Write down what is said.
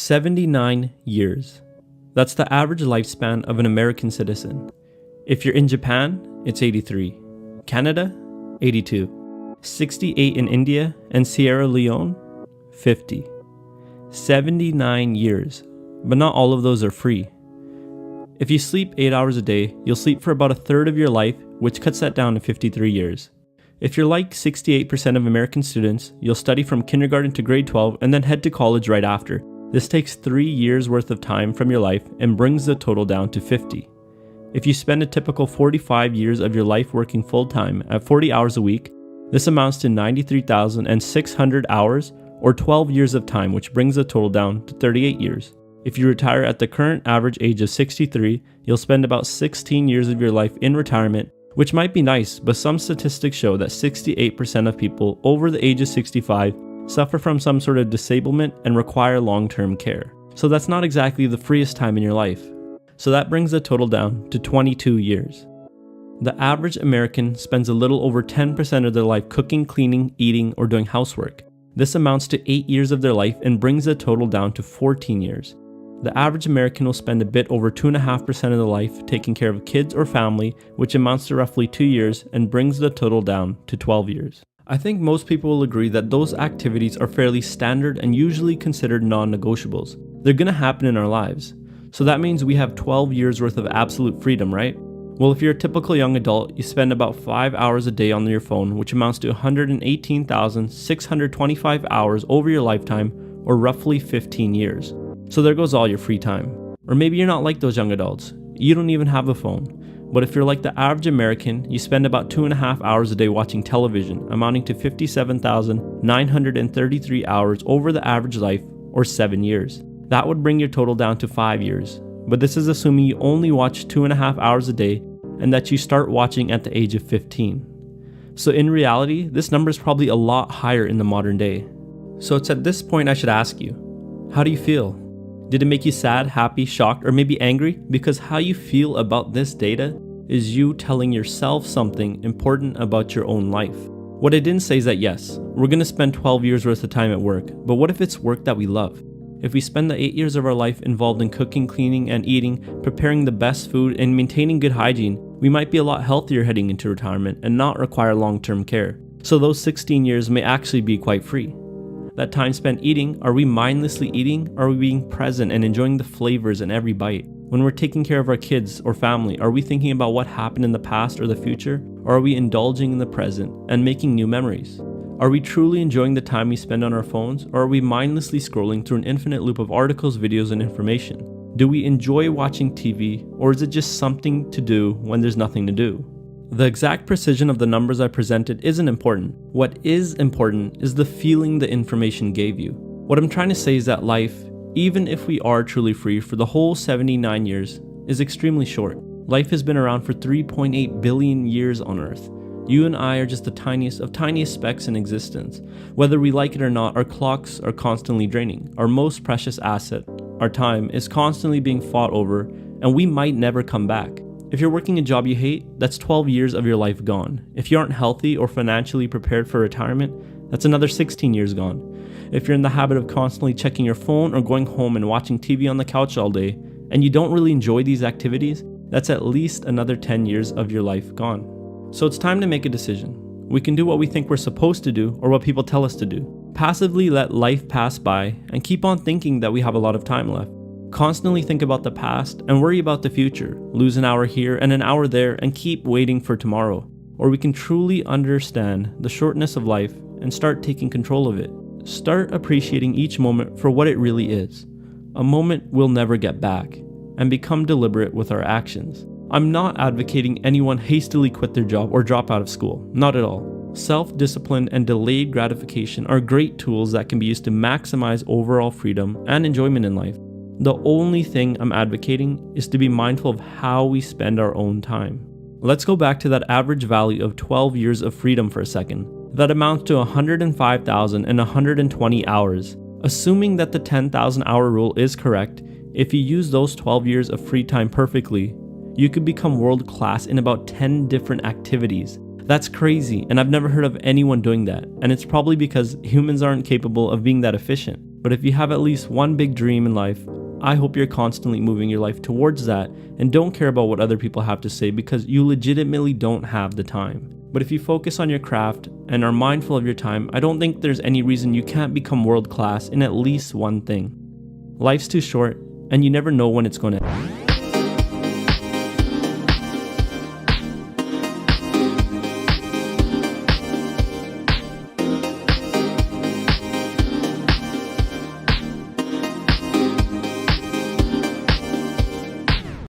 79 years. That's the average lifespan of an American citizen. If you're in Japan, it's 83. Canada, 82. 68 in India and Sierra Leone, 50. 79 years, but not all of those are free. If you sleep 8 hours a day, you'll sleep for about a third of your life, which cuts that down to 53 years. If you're like 68% of American students, you'll study from kindergarten to grade 12 and then head to college right after. This takes 3 years worth of time from your life and brings the total down to 50. If you spend a typical 45 years of your life working full-time at 40 hours a week, this amounts to 93,600 hours or 12 years of time, which brings the total down to 38 years. If you retire at the current average age of 63, you'll spend about 16 years of your life in retirement, which might be nice, but some statistics show that 68% of people over the age of 65 suffer from some sort of disablement and require long-term care. So that's not exactly the freest time in your life. So that brings the total down to 22 years. The average American spends a little over 10% of their life cooking, cleaning, eating, or doing housework. This amounts to 8 years of their life and brings the total down to 14 years. The average American will spend a bit over 2.5% of their life taking care of kids or family, which amounts to roughly 2 years and brings the total down to 12 years. I think most people will agree that those activities are fairly standard and usually considered non-negotiables. They're gonna happen in our lives. So that means we have 12 years worth of absolute freedom, right? Well, if you're a typical young adult, you spend about 5 hours a day on your phone, which amounts to 118,625 hours over your lifetime, or roughly 15 years. So there goes all your free time. Or maybe you're not like those young adults. You don't even have a phone. But if you're like the average American, you spend about 2.5 hours a day watching television, amounting to 57,933 hours over the average life, or 7 years. That would bring your total down to 5 years. But this is assuming you only watch 2.5 hours a day and that you start watching at the age of 15. So in reality, this number is probably a lot higher in the modern day. So it's at this point I should ask you, how do you feel? Did it make you sad, happy, shocked, or maybe angry? Because how you feel about this data is you telling yourself something important about your own life. What I didn't say is that yes, we're going to spend 12 years worth of time at work, but what if it's work that we love? If we spend the 8 years of our life involved in cooking, cleaning, and eating, preparing the best food, and maintaining good hygiene, we might be a lot healthier heading into retirement and not require long-term care. So those 16 years may actually be quite free. That time spent eating, are we mindlessly eating? Or are we being present and enjoying the flavors in every bite? When we're taking care of our kids or family, are we thinking about what happened in the past or the future? Or are we indulging in the present and making new memories? Are we truly enjoying the time we spend on our phones? Or are we mindlessly scrolling through an infinite loop of articles, videos, and information? Do we enjoy watching TV? Or is it just something to do when there's nothing to do? The exact precision of the numbers I presented isn't important. What is important is the feeling the information gave you. What I'm trying to say is that life, even if we are truly free for the whole 79 years, is extremely short. Life has been around for 3.8 billion years on Earth. You and I are just the tiniest of tiniest specks in existence. Whether we like it or not, our clocks are constantly draining. Our most precious asset, our time, is constantly being fought over, and we might never come back. If you're working a job you hate, that's 12 years of your life gone. If you aren't healthy or financially prepared for retirement, that's another 16 years gone. If you're in the habit of constantly checking your phone or going home and watching TV on the couch all day, and you don't really enjoy these activities, that's at least another 10 years of your life gone. So it's time to make a decision. We can do what we think we're supposed to do or what people tell us to do. Passively let life pass by and keep on thinking that we have a lot of time left. Constantly think about the past and worry about the future. Lose an hour here and an hour there and keep waiting for tomorrow. Or we can truly understand the shortness of life and start taking control of it. Start appreciating each moment for what it really is. A moment we'll never get back. And become deliberate with our actions. I'm not advocating anyone hastily quit their job or drop out of school. Not at all. Self-discipline and delayed gratification are great tools that can be used to maximize overall freedom and enjoyment in life. The only thing I'm advocating is to be mindful of how we spend our own time. Let's go back to that average value of 12 years of freedom for a second. That amounts to 105,120 hours. Assuming that the 10,000 hour rule is correct, if you use those 12 years of free time perfectly, you could become world class in about 10 different activities. That's crazy, and I've never heard of anyone doing that, and it's probably because humans aren't capable of being that efficient. But if you have at least one big dream in life, I hope you're constantly moving your life towards that and don't care about what other people have to say because you legitimately don't have the time. But if you focus on your craft and are mindful of your time, I don't think there's any reason you can't become world class in at least one thing. Life's too short, and you never know when it's going to end.